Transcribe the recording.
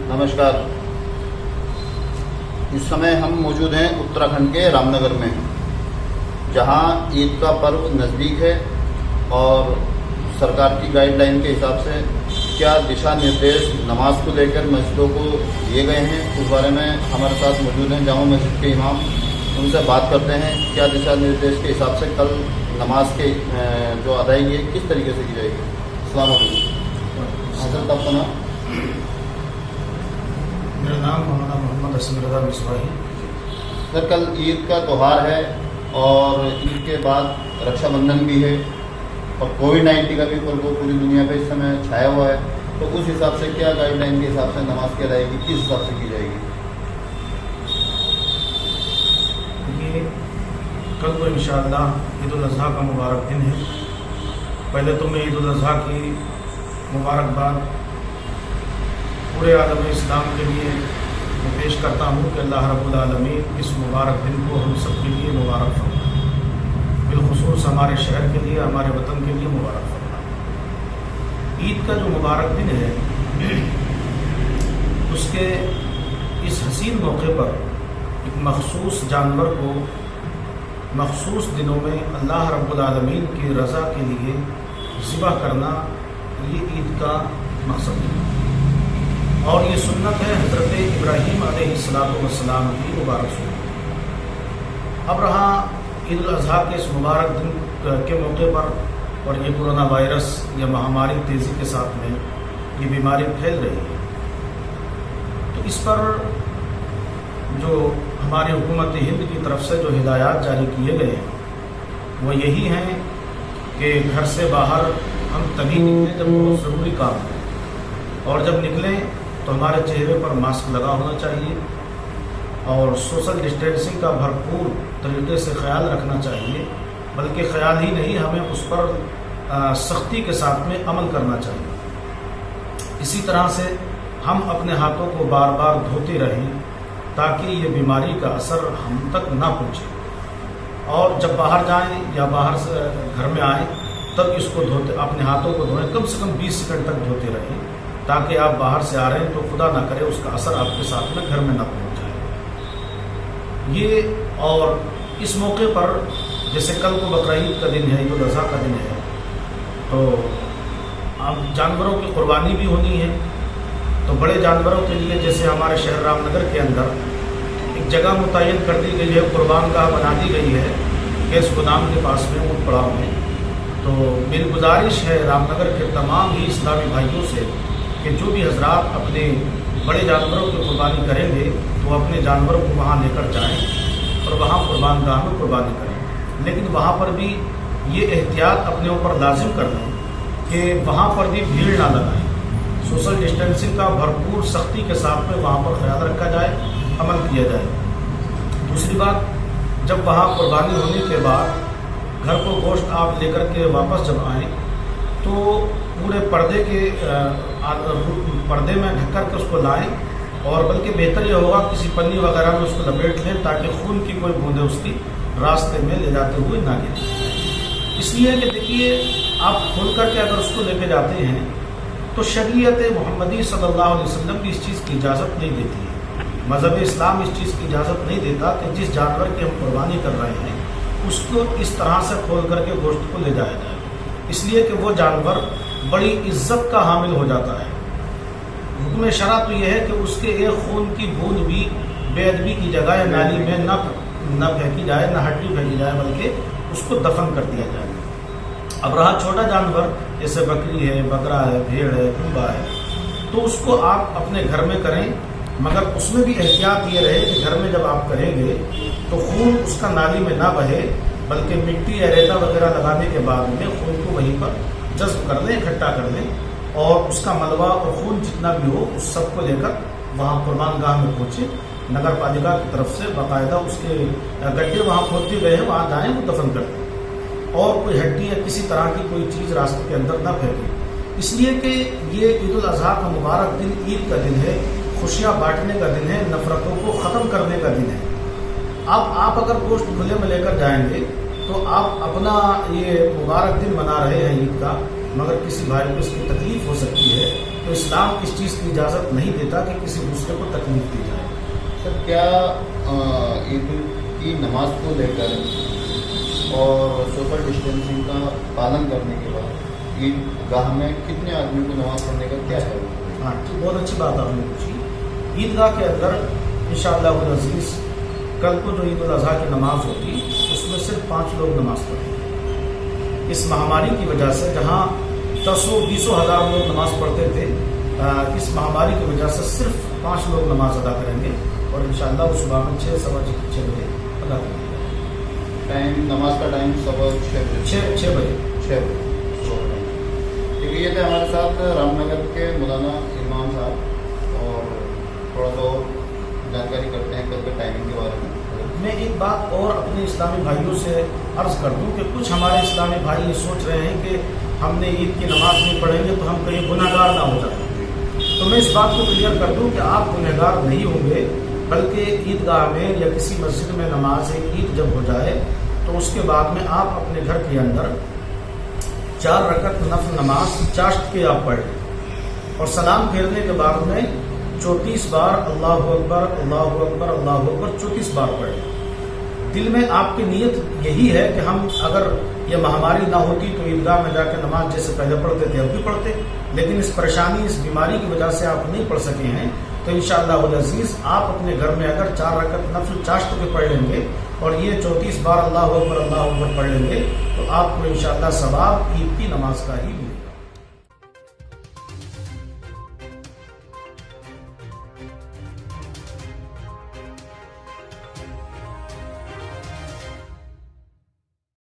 नमस्कार। इस समय हम मौजूद हैं उत्तराखंड के रामनगर में, जहां ईद का पर्व नज़दीक है और सरकार की गाइडलाइन के हिसाब से क्या दिशा निर्देश नमाज को लेकर मस्जिदों को दिए गए हैं, उस बारे में हमारे साथ मौजूद हैं जामा मस्जिद के इमाम। उनसे बात करते हैं क्या दिशा निर्देश के हिसाब से कल नमाज के जो अदायगी है किस तरीके से की जाएगी। अस्सलाम वालेकुम। हज़रत आपका नाम? मेरा नाम मौलाना मोहम्मद हसन रज़ा मिसबाही। सर, कल ईद का त्यौहार है और ईद के बाद रक्षाबंधन भी है और कोविड-19 का भी प्रकोप पूरी दुनिया पे इस समय छाया हुआ है, तो उस हिसाब से क्या गाइडलाइन के हिसाब से नमाज की अदायगी किस हिसाब से की जाएगी? ये कल तो इंशाअल्लाह ईद उल अज़हा का मुबारक दिन है। पहले तो मैं ईद उल अज़हा की मुबारकबाद पूरे आलम इस्लाम के लिए मैं पेश करता हूँ कि अल्लाह रब्बुल आलमीन इस मुबारक दिन को हम सब के लिए मुबारक फरमाए, बिलखुसूस हमारे शहर के लिए, हमारे वतन के लिए मुबारक फरमाए। ईद का जो मुबारक दिन है, उसके इस हसीन मौके पर एक मखसूस जानवर को मखसूस दिनों में अल्लाह रब्बुल आलमीन की रज़ा के लिए ज़िबह करना, ये ईद का मकसद है। और ये सुन्नत है हज़रत इब्राहीम अलैहिस्सलाम की मुबारक सुन्नत। अब रहा ईद उल अज़हा के इस मुबारक दिन के मौके पर, और ये कोरोना वायरस या महामारी तेज़ी के साथ में ये बीमारी फैल रही है, तो इस पर जो हमारी हुकूमत हिंद की तरफ से जो हिदायत जारी किए गए हैं वो यही हैं कि घर से बाहर हम तभी निकलें जब बहुत ज़रूरी काम है, और जब निकलें तो हमारे चेहरे पर मास्क लगा होना चाहिए और सोशल डिस्टेंसिंग का भरपूर तरीके से ख्याल रखना चाहिए। बल्कि ख्याल ही नहीं, हमें उस पर सख्ती के साथ में अमल करना चाहिए। इसी तरह से हम अपने हाथों को बार बार धोते रहें ताकि ये बीमारी का असर हम तक ना पहुँचे। और जब बाहर जाएं या बाहर से घर में आएँ तब इसको धोते, अपने हाथों को धोएं, कम से कम 20 सेकंड तक धोते रहें, ताकि आप बाहर से आ रहे हैं तो खुदा ना करे उसका असर आपके साथ में घर में ना पहुंच जाए। ये और इस मौके पर जैसे कल को बकरीद का दिन है, ईद उल अज़हा का दिन है, तो अब जानवरों की कुर्बानी भी होनी है। तो बड़े जानवरों के लिए जैसे हमारे शहर रामनगर के अंदर एक जगह मुतय्यन कर दी गई है, कुर्बान गाह बना दी गई है गैस गोदाम के पास में, ऊँट पड़ाव में। तो मेरी गुजारिश है रामनगर के तमाम ही इस्लामी भाइयों से कि जो भी हजरात अपने बड़े जानवरों की कुर्बानी करेंगे तो अपने जानवरों को वहाँ लेकर जाएं और वहाँ कुर्बान गाह में कुर्बानी करें। लेकिन वहाँ पर भी ये एहतियात अपने ऊपर लाजिम कर लें कि वहाँ पर भी भीड़ ना लगाएं, सोशल डिस्टेंसिंग का भरपूर सख्ती के साथ में वहाँ पर ख्याल रखा जाए, अमल किया जाए। दूसरी बात, जब वहाँ कुर्बानी होने के बाद घर को गोश्त आप लेकर के वापस जब आएँ तो पूरे पर्दे में ढक कर के उसको लाएं, और बल्कि बेहतर ये होगा किसी पन्नी वगैरह में उसको लपेट लें ताकि खून की कोई बूंदें उसकी रास्ते में ले जाते हुए ना गिरे। इसलिए कि देखिए, आप खोल करके अगर उसको लेके जाते हैं तो शरीयत मुहम्मदी सल्लल्लाहु अलैहि वसल्लम की इस चीज़ की इजाज़त नहीं देती है। मज़हब इस्लाम इस चीज़ की इजाज़त नहीं देता कि जिस जानवर की हम कुर्बानी कर रहे हैं उसको इस तरह से खोल करके गोश्त को ले जाया जाए, इसलिए कि वो जानवर बड़ी इज्जत का हामिल हो जाता है। हुक्म शरा तो यह है कि उसके एक खून की बूंद भी बेअदबी की जगह या नाली में न फेंकी जाए, न हड्डी फेंकी जाए, बल्कि उसको दफन कर दिया जाए। अब रहा छोटा जानवर जैसे बकरी है, बकरा है, भेड़ है, कुंबा है, तो उसको आप अपने घर में करें, मगर उसमें भी एहतियात ये रहे कि घर में जब आप करेंगे तो खून उसका नाली में ना बहे, बल्कि मिट्टी या रेता वगैरह लगाने के बाद में खून को वहीं पर जज्ब कर लें, इकट्ठा कर लें, और उसका मलबा और खून जितना भी हो उस सब को लेकर वहाँ कुर्बान गाह में पहुँचे। नगर पालिका की तरफ से बाकायदा उसके गड्ढे वहाँ खोद दिए गए हैं, वहाँ जाएँ, वो दफन कर दें, और कोई हड्डी या किसी तरह की कोई चीज़ रास्ते के अंदर न फेंकें। इसलिए कि ये ईद उल अज़हा का मुबारक दिन ईद का दिन है, खुशियाँ बांटने का दिन है, नफ़रतों को ख़त्म करने का दिन है। अब आप अगर गोश्त खुले में लेकर जाएंगे तो आप अपना ये मुबारक दिन मना रहे हैं ईद का, मगर किसी भाई को इसकी तकलीफ हो सकती है कि تو اسلام اس چیز کی اجازت نہیں دیتا کہ کسی دوسرے کو تکلیف دی جائے۔ سر کیا عید کی نماز کو لے کر اور سوشل ڈسٹینسنگ کا پالن کرنے کے بعد عید گاہ میں کتنے آدمی کو نماز پڑھنے کا کیا ہے؟ ہاں بہت اچھی بات آپ نے پوچھی۔ عیدگاہ کے اندر انشاءاللہ العزیز کل کو جو عید الاضحیٰ کی نماز ہوتی اس میں صرف 5 لوگ نماز پڑھیں گے۔ اس مہاماری کی وجہ سے جہاں 10,000-20,000 ہزار لوگ نماز پڑھتے تھے، اس مہاماری کی وجہ سے صرف 5 لوگ نماز ادا کریں گے اور انشاءاللہ وہ صبح میں 6 بجے ادا کریں گے۔ ٹائم نماز کا ٹائم صبح 6 بجے۔ ٹھیک ہے، یہ تھے ہمارے ساتھ رام نگر کے مولانا امام صاحب، اور تھوڑا سا اور جانکاری کرتے ہیں کل کے ٹائمنگ کے بارے میں۔ میں ایک بات اور اپنے اسلامی بھائیوں سے عرض کر دوں کہ کچھ ہمارے اسلامی بھائی یہ سوچ رہے ہیں کہ ہم نے عید کی نماز نہیں پڑھیں گے تو ہم کہیں گناہ گار نہ ہو جائیں۔ تو میں اس بات کو کلیئر کر دوں کہ آپ گناہ گار نہیں ہوں گے، بلکہ عیدگاہ میں یا کسی مسجد میں نماز عید جب ہو جائے تو اس کے بعد میں آپ اپنے گھر کے اندر 4 رکعت نفل نماز چاشت کے آپ پڑھ لیں اور سلام پھیرنے کے بعد میں 34 بار اللہ اکبر اللہ اکبر اللہ اکبر 34 بار پڑھ لیں۔ دل میں آپ کی نیت یہی ہے کہ ہم اگر یہ مہاماری نہ ہوتی تو عیدگاہ میں جا کے نماز جیسے پہلے پڑھتے تھے اب بھی پڑھتے، لیکن اس پریشانی اس بیماری کی وجہ سے آپ نہیں پڑھ سکے ہیں، تو انشاءاللہ العزیز آپ اپنے گھر میں اگر 4 رکعت نفل چاشت کے پڑھ لیں گے اور یہ 34 بار اللہ اکبر پڑھ لیں گے تو آپ کو انشاءاللہ ثواب عید کی نماز کا ہی